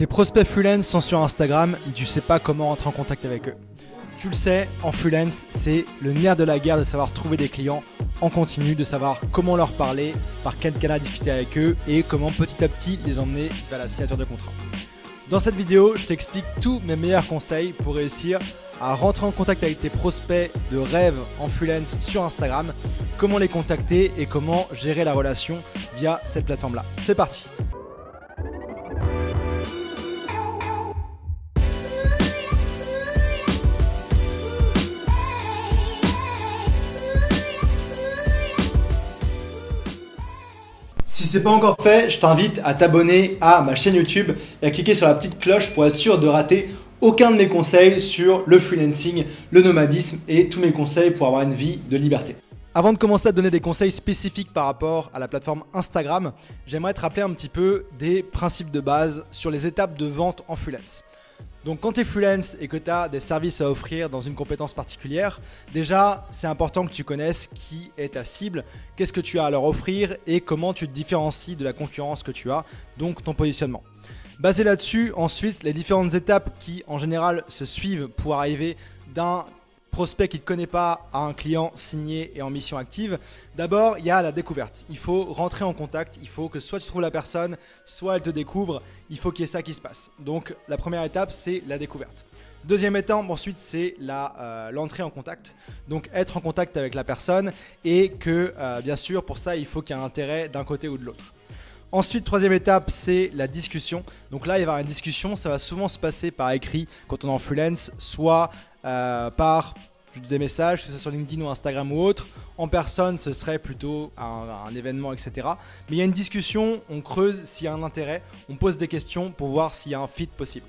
Tes prospects freelance sont sur Instagram, mais tu ne sais pas comment rentrer en contact avec eux. Tu le sais, en freelance, c'est le nerf de la guerre de savoir trouver des clients en continu, de savoir comment leur parler, par quel canal discuter avec eux et comment petit à petit les emmener vers la signature de contrat. Dans cette vidéo, je t'explique tous mes meilleurs conseils pour réussir à rentrer en contact avec tes prospects de rêve en freelance sur Instagram, comment les contacter et comment gérer la relation via cette plateforme-là. C'est parti! Si ce n'est pas encore fait, je t'invite à t'abonner à ma chaîne YouTube et à cliquer sur la petite cloche pour être sûr de rater aucun de mes conseils sur le freelancing, le nomadisme et tous mes conseils pour avoir une vie de liberté. Avant de commencer à te donner des conseils spécifiques par rapport à la plateforme Instagram, j'aimerais te rappeler un petit peu des principes de base sur les étapes de vente en freelance. Donc quand tu es freelance et que tu as des services à offrir dans une compétence particulière, déjà c'est important que tu connaisses qui est ta cible, qu'est-ce que tu as à leur offrir et comment tu te différencies de la concurrence que tu as, donc ton positionnement. Basé là-dessus, ensuite les différentes étapes qui en général se suivent pour arriver d'un prospect qui ne te connaît pas à un client signé et en mission active. D'abord, il y a la découverte. Il faut rentrer en contact, il faut que soit tu trouves la personne, soit elle te découvre, il faut qu'il y ait ça qui se passe. Donc la première étape, c'est la découverte. Deuxième étape, ensuite, c'est l'entrée en contact. Donc être en contact avec la personne et que bien sûr, pour ça, il faut qu'il y ait un intérêt d'un côté ou de l'autre. Ensuite, troisième étape, c'est la discussion. Donc là, il va y avoir une discussion, ça va souvent se passer par écrit quand on est en freelance, soit par des messages, que ce soit sur LinkedIn ou Instagram ou autre. En personne, ce serait plutôt un événement, etc. Mais il y a une discussion, on creuse s'il y a un intérêt, on pose des questions pour voir s'il y a un fit possible.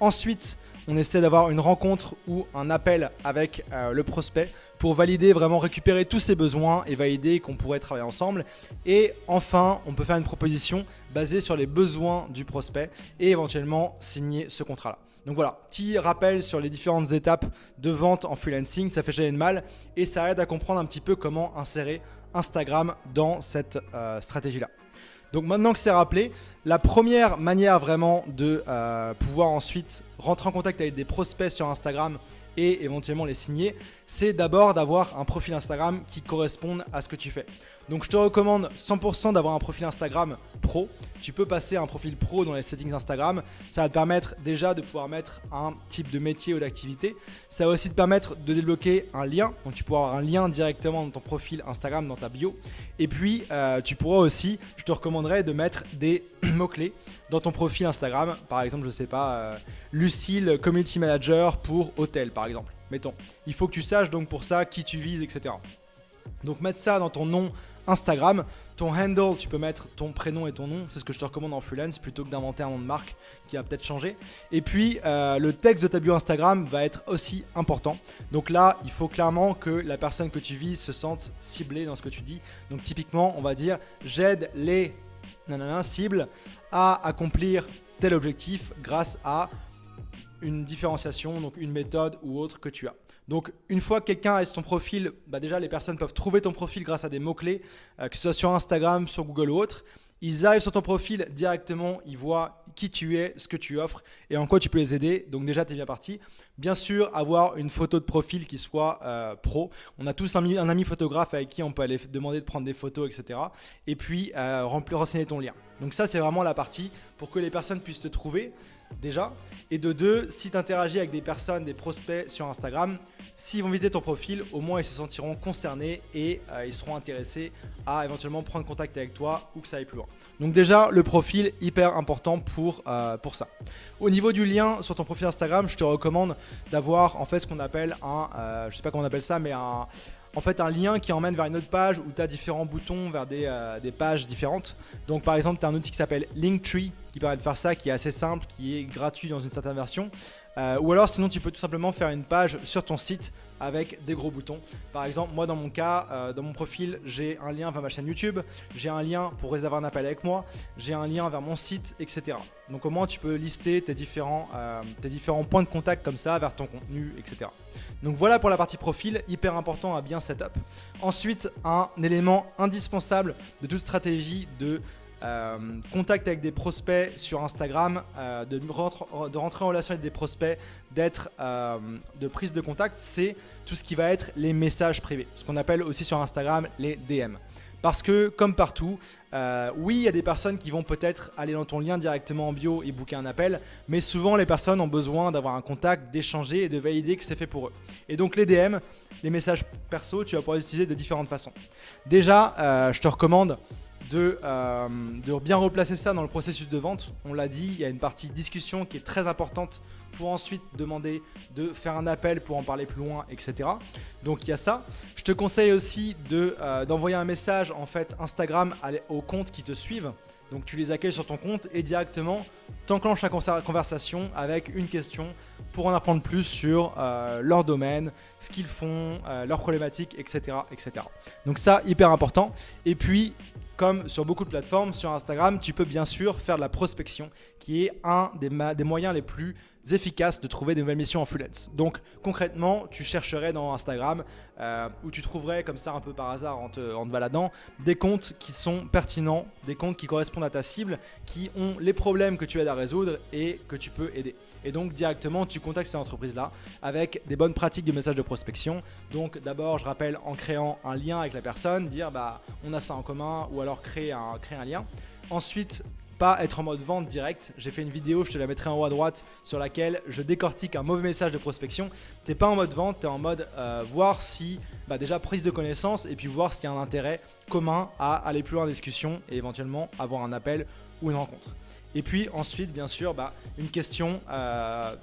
Ensuite, on essaie d'avoir une rencontre ou un appel avec le prospect pour valider, vraiment récupérer tous ses besoins et valider qu'on pourrait travailler ensemble. Et enfin, on peut faire une proposition basée sur les besoins du prospect et éventuellement signer ce contrat-là. Donc voilà, petit rappel sur les différentes étapes de vente en freelancing, ça fait jamais de mal et ça aide à comprendre un petit peu comment insérer Instagram dans cette stratégie-là. Donc maintenant que c'est rappelé, la première manière vraiment de pouvoir ensuite rentrer en contact avec des prospects sur Instagram et éventuellement les signer, c'est d'abord d'avoir un profil Instagram qui corresponde à ce que tu fais. Donc je te recommande 100% d'avoir un profil Instagram pro. Tu peux passer un profil pro dans les settings Instagram. Ça va te permettre déjà de pouvoir mettre un type de métier ou d'activité. Ça va aussi te permettre de débloquer un lien. Donc tu pourras avoir un lien directement dans ton profil Instagram, dans ta bio. Et puis tu pourras aussi, je te recommanderais de mettre des mots-clés dans ton profil Instagram. Par exemple, je sais pas, Lucille Community Manager pour hôtel par exemple. Mettons, il faut que tu saches donc pour ça qui tu vises, etc. Donc mettre ça dans ton nom Instagram, ton handle, tu peux mettre ton prénom et ton nom, c'est ce que je te recommande en freelance plutôt que d'inventer un nom de marque qui va peut-être changer. Et puis le texte de ta bio Instagram va être aussi important. Donc là, il faut clairement que la personne que tu vises se sente ciblée dans ce que tu dis. Donc typiquement, on va dire j'aide les cibles à accomplir tel objectif grâce à une différenciation, donc une méthode ou autre que tu as. Donc une fois que quelqu'un est sur ton profil, déjà les personnes peuvent trouver ton profil grâce à des mots-clés, que ce soit sur Instagram, sur Google ou autre. Ils arrivent sur ton profil directement, ils voient qui tu es, ce que tu offres et en quoi tu peux les aider. Donc déjà, tu es bien parti. Bien sûr, avoir une photo de profil qui soit pro. On a tous un ami photographe avec qui on peut aller demander de prendre des photos, etc. Et puis, renseigner ton lien. Donc ça, c'est vraiment la partie pour que les personnes puissent te trouver déjà. Et de deux, si tu interagis avec des personnes, des prospects sur Instagram, s'ils vont visiter ton profil, au moins ils se sentiront concernés et ils seront intéressés à éventuellement prendre contact avec toi ou que ça aille plus loin. Donc déjà, le profil, hyper important pour ça. Au niveau du lien sur ton profil Instagram, je te recommande d'avoir en fait ce qu'on appelle je sais pas comment on appelle ça, mais en fait un lien qui emmène vers une autre page où tu as différents boutons vers des pages différentes. Donc par exemple, tu as un outil qui s'appelle Linktree qui permet de faire ça, qui est assez simple, qui est gratuit dans une certaine version. Ou alors sinon tu peux tout simplement faire une page sur ton site avec des gros boutons. Par exemple, moi dans mon cas, dans mon profil, j'ai un lien vers ma chaîne YouTube, j'ai un lien pour réserver un appel avec moi, j'ai un lien vers mon site, etc. Donc au moins tu peux lister tes différents points de contact comme ça vers ton contenu, etc. Donc voilà pour la partie profil, hyper important à bien setup. Ensuite, un élément indispensable de toute stratégie de contact avec des prospects sur Instagram, de rentrer en relation avec des prospects, de prise de contact, c'est tout ce qui va être les messages privés, ce qu'on appelle aussi sur Instagram les DM. Parce que comme partout, oui, il y a des personnes qui vont peut-être aller dans ton lien directement en bio et booker un appel, mais souvent les personnes ont besoin d'avoir un contact, d'échanger et de valider que c'est fait pour eux. Et donc les DM, les messages perso, tu vas pouvoir les utiliser de différentes façons. Déjà, je te recommande de bien replacer ça dans le processus de vente. On l'a dit, il y a une partie discussion qui est très importante pour ensuite demander de faire un appel pour en parler plus loin, etc. Donc il y a ça. Je te conseille aussi d'envoyer un message en fait Instagram aux comptes qui te suivent. Donc tu les accueilles sur ton compte et directement t'enclenches la conversation avec une question pour en apprendre plus sur leur domaine, ce qu'ils font, leurs problématiques, etc., etc. Donc ça, hyper important. Et puis, comme sur beaucoup de plateformes, sur Instagram, tu peux bien sûr faire de la prospection, qui est un des moyens les plus efficaces de trouver de nouvelles missions en freelance. Donc concrètement, tu chercherais dans Instagram où tu trouverais comme ça un peu par hasard en te baladant des comptes qui sont pertinents, des comptes qui correspondent à ta cible, qui ont les problèmes que tu aides à résoudre et que tu peux aider. Et donc directement, tu contactes ces entreprises-là avec des bonnes pratiques de message de prospection. Donc d'abord, je rappelle, en créant un lien avec la personne, dire on a ça en commun, ou alors créer un lien. Ensuite, pas être en mode vente direct. J'ai fait une vidéo, je te la mettrai en haut à droite, sur laquelle je décortique un mauvais message de prospection. T'es pas en mode vente, t'es en mode voir si, déjà prise de connaissance, et puis voir s'il y a un intérêt commun à aller plus loin en discussion et éventuellement avoir un appel ou une rencontre. Et puis ensuite, bien sûr, une question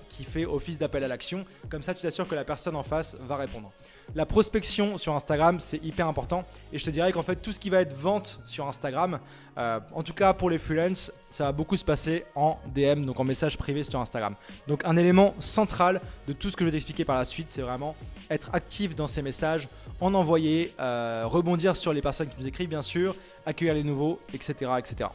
qui fait office d'appel à l'action. Comme ça, tu t'assures que la personne en face va répondre. La prospection sur Instagram, c'est hyper important. Et je te dirais qu'en fait, tout ce qui va être vente sur Instagram, en tout cas pour les freelances, ça va beaucoup se passer en DM, donc en message privé sur Instagram. Donc un élément central de tout ce que je vais t'expliquer par la suite, c'est vraiment être actif dans ces messages, en envoyer, rebondir sur les personnes qui nous écrivent, bien sûr, accueillir les nouveaux, etc., etc.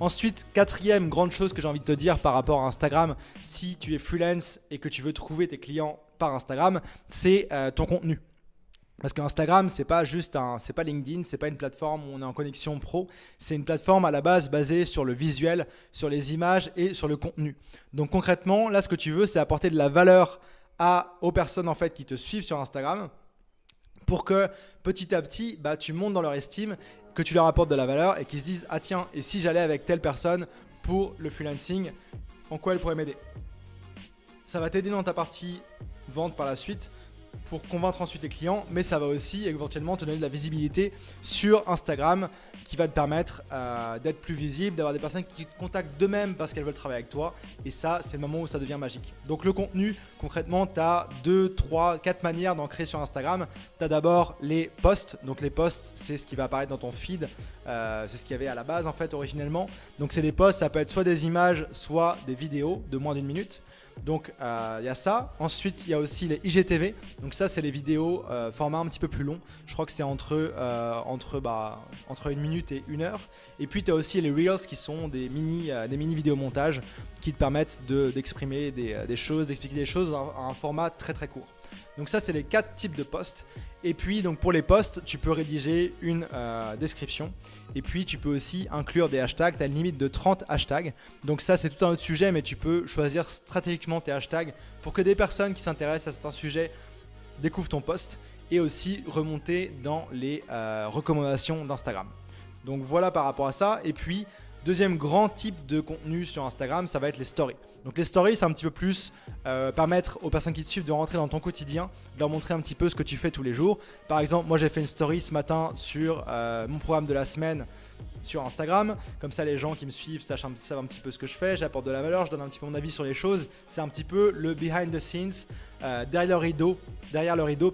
Ensuite, quatrième grande chose que j'ai envie de te dire par rapport à Instagram, si tu es freelance et que tu veux trouver tes clients par Instagram, c'est ton contenu. Parce qu'Instagram, c'est pas LinkedIn, c'est pas une plateforme où on est en connexion pro, c'est une plateforme à la base basée sur le visuel, sur les images et sur le contenu. Donc concrètement, là, ce que tu veux, c'est apporter de la valeur aux personnes en fait qui te suivent sur Instagram, pour que petit à petit, tu montes dans leur estime, que tu leur apportes de la valeur et qu'ils se disent « Ah tiens, et si j'allais avec telle personne pour le freelancing, en quoi elle pourrait m'aider ?» Ça va t'aider dans ta partie vente par la suite pour convaincre ensuite les clients, mais ça va aussi éventuellement te donner de la visibilité sur Instagram qui va te permettre d'être plus visible, d'avoir des personnes qui te contactent d'eux-mêmes parce qu'elles veulent travailler avec toi, et ça, c'est le moment où ça devient magique. Donc le contenu, concrètement, tu as 2, 3, 4 manières d'en créer sur Instagram. Tu as d'abord les posts, donc les posts, c'est ce qui va apparaître dans ton feed, c'est ce qu'il y avait à la base en fait originellement. Donc c'est des posts, ça peut être soit des images, soit des vidéos de moins d'1 minute. Donc il y a ça. Ensuite il y a aussi les IGTV. Donc ça c'est les vidéos format un petit peu plus long. Je crois que c'est entre 1 minute et 1 heure. Et puis tu as aussi les Reels qui sont des mini vidéos montages qui te permettent d'exprimer des choses, d'expliquer des choses à un format très très court. Donc ça c'est les 4 types de posts. Et puis donc pour les posts, tu peux rédiger une description. Et puis tu peux aussi inclure des hashtags. Tu as une limite de 30 hashtags. Donc ça c'est tout un autre sujet, mais tu peux choisir stratégiquement tes hashtags pour que des personnes qui s'intéressent à certains sujets découvrent ton post, et aussi remonter dans les recommandations d'Instagram. Donc voilà par rapport à ça. Et puis deuxième grand type de contenu sur Instagram, ça va être les stories. Donc les stories, c'est un petit peu plus permettre aux personnes qui te suivent de rentrer dans ton quotidien, de leur montrer un petit peu ce que tu fais tous les jours. Par exemple, moi j'ai fait une story ce matin sur mon programme de la semaine sur Instagram. Comme ça, les gens qui me suivent savent un petit peu ce que je fais. J'apporte de la valeur, je donne un petit peu mon avis sur les choses. C'est un petit peu le behind the scenes, derrière le rideau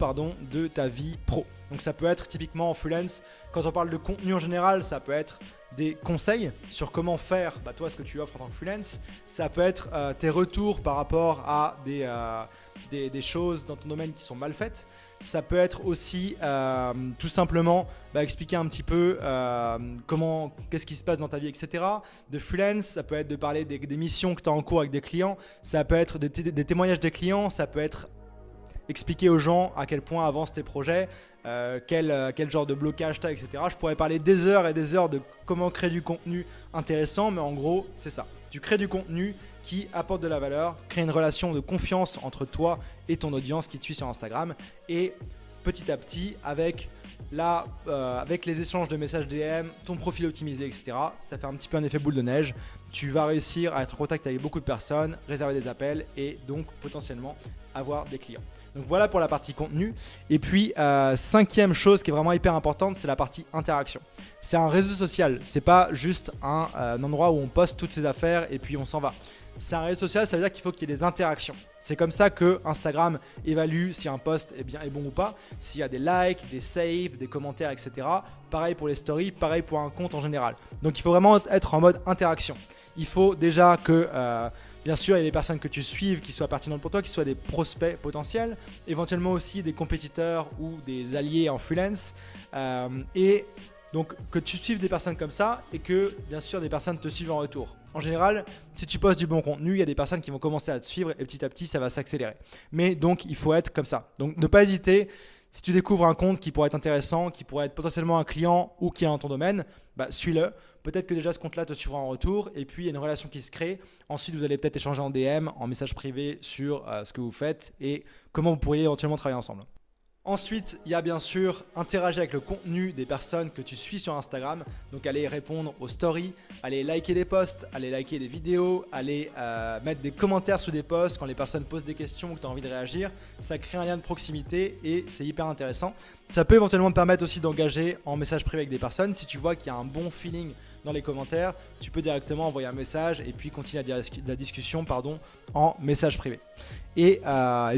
de ta vie pro. Donc ça peut être typiquement en freelance, quand on parle de contenu en général, ça peut être des conseils sur comment faire toi ce que tu offres en tant que freelance. Ça peut être tes retours par rapport à des choses dans ton domaine qui sont mal faites. Ça peut être aussi tout simplement expliquer un petit peu qu'est-ce qui se passe dans ta vie, etc. De freelance, ça peut être de parler des missions que tu as en cours avec des clients. Ça peut être des témoignages des clients. Ça peut être expliquer aux gens à quel point avancent tes projets, quel genre de blocage tu as, etc. Je pourrais parler des heures et des heures de comment créer du contenu intéressant, mais en gros, c'est ça. Tu crées du contenu qui apporte de la valeur, crée une relation de confiance entre toi et ton audience qui te suit sur Instagram, et petit à petit, avec les échanges de messages DM, ton profil optimisé, etc., ça fait un petit peu un effet boule de neige. Tu vas réussir à être en contact avec beaucoup de personnes, réserver des appels et donc potentiellement avoir des clients. Donc voilà pour la partie contenu. Et puis, cinquième chose qui est vraiment hyper importante, c'est la partie interaction. C'est un réseau social, c'est pas juste un endroit où on poste toutes ses affaires et puis on s'en va. C'est un réseau social, ça veut dire qu'il faut qu'il y ait des interactions. C'est comme ça que Instagram évalue si un post est bon ou pas, s'il y a des likes, des saves, des commentaires, etc. Pareil pour les stories, pareil pour un compte en général. Donc il faut vraiment être en mode interaction. Il faut déjà que, bien sûr, il y ait des personnes que tu suives qui soient pertinentes pour toi, qui soient des prospects potentiels, éventuellement aussi des compétiteurs ou des alliés en freelance. Et donc que tu suives des personnes comme ça et que bien sûr des personnes te suivent en retour. En général, si tu postes du bon contenu, il y a des personnes qui vont commencer à te suivre et petit à petit ça va s'accélérer. Mais donc il faut être comme ça. Donc ne pas hésiter, si tu découvres un compte qui pourrait être intéressant, qui pourrait être potentiellement un client ou qui est dans ton domaine, suis-le. Peut-être que déjà ce compte-là te suivra en retour et puis il y a une relation qui se crée. Ensuite, vous allez peut-être échanger en DM, en message privé sur ce que vous faites et comment vous pourriez éventuellement travailler ensemble. Ensuite, il y a bien sûr interagir avec le contenu des personnes que tu suis sur Instagram. Donc, aller répondre aux stories, aller liker des posts, aller liker des vidéos, aller mettre des commentaires sous des posts quand les personnes posent des questions ou que tu as envie de réagir. Ça crée un lien de proximité et c'est hyper intéressant. Ça peut éventuellement te permettre aussi d'engager en message privé avec des personnes. Si tu vois qu'il y a un bon feeling dans les commentaires, tu peux directement envoyer un message et puis continuer la discussion en message privé. Et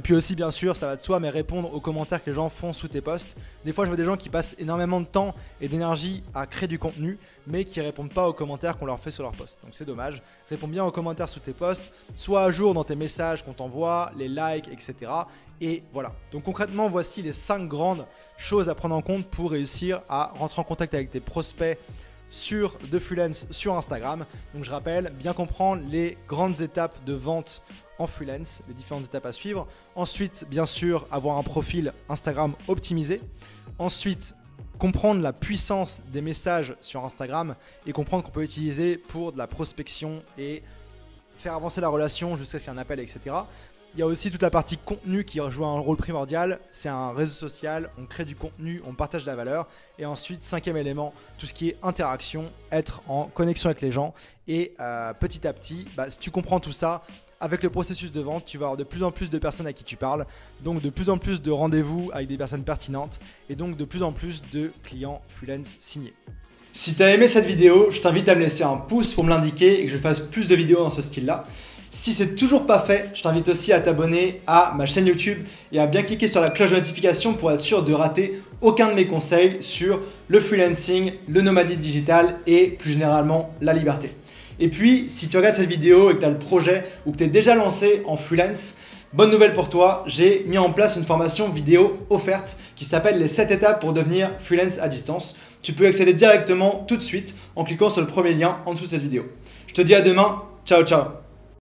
puis aussi, bien sûr, ça va de soi, mais répondre aux commentaires que les gens font sous tes posts. Des fois, je vois des gens qui passent énormément de temps et d'énergie à créer du contenu, mais qui ne répondent pas aux commentaires qu'on leur fait sur leurs posts. Donc, c'est dommage. Réponds bien aux commentaires sous tes posts, sois à jour dans tes messages qu'on t'envoie, les likes, etc. Et voilà. Donc, concrètement, voici les 5 grandes choses à prendre en compte pour réussir à rentrer en contact avec tes prospects de freelance sur Instagram. Donc, je rappelle, bien comprendre les grandes étapes de vente en freelance, les différentes étapes à suivre. Ensuite, bien sûr, avoir un profil Instagram optimisé. Ensuite, comprendre la puissance des messages sur Instagram et comprendre qu'on peut utiliser pour de la prospection et faire avancer la relation jusqu'à ce qu'il y ait un appel, etc. Il y a aussi toute la partie contenu qui joue un rôle primordial. C'est un réseau social, on crée du contenu, on partage de la valeur. Et ensuite, 5e élément, tout ce qui est interaction, être en connexion avec les gens. Et petit à petit, si tu comprends tout ça, avec le processus de vente, tu vas avoir de plus en plus de personnes à qui tu parles, donc de plus en plus de rendez-vous avec des personnes pertinentes et donc de plus en plus de clients freelance signés. Si tu as aimé cette vidéo, je t'invite à me laisser un pouce pour me l'indiquer et que je fasse plus de vidéos dans ce style-là. Si c'est toujours pas fait, je t'invite aussi à t'abonner à ma chaîne YouTube et à bien cliquer sur la cloche de notification pour être sûr de rater aucun de mes conseils sur le freelancing, le nomadisme digital et plus généralement la liberté. Et puis, si tu regardes cette vidéo et que tu as le projet ou que tu es déjà lancé en freelance, bonne nouvelle pour toi, j'ai mis en place une formation vidéo offerte qui s'appelle les 7 étapes pour devenir freelance à distance. Tu peux y accéder directement tout de suite en cliquant sur le premier lien en dessous de cette vidéo. Je te dis à demain, ciao ciao.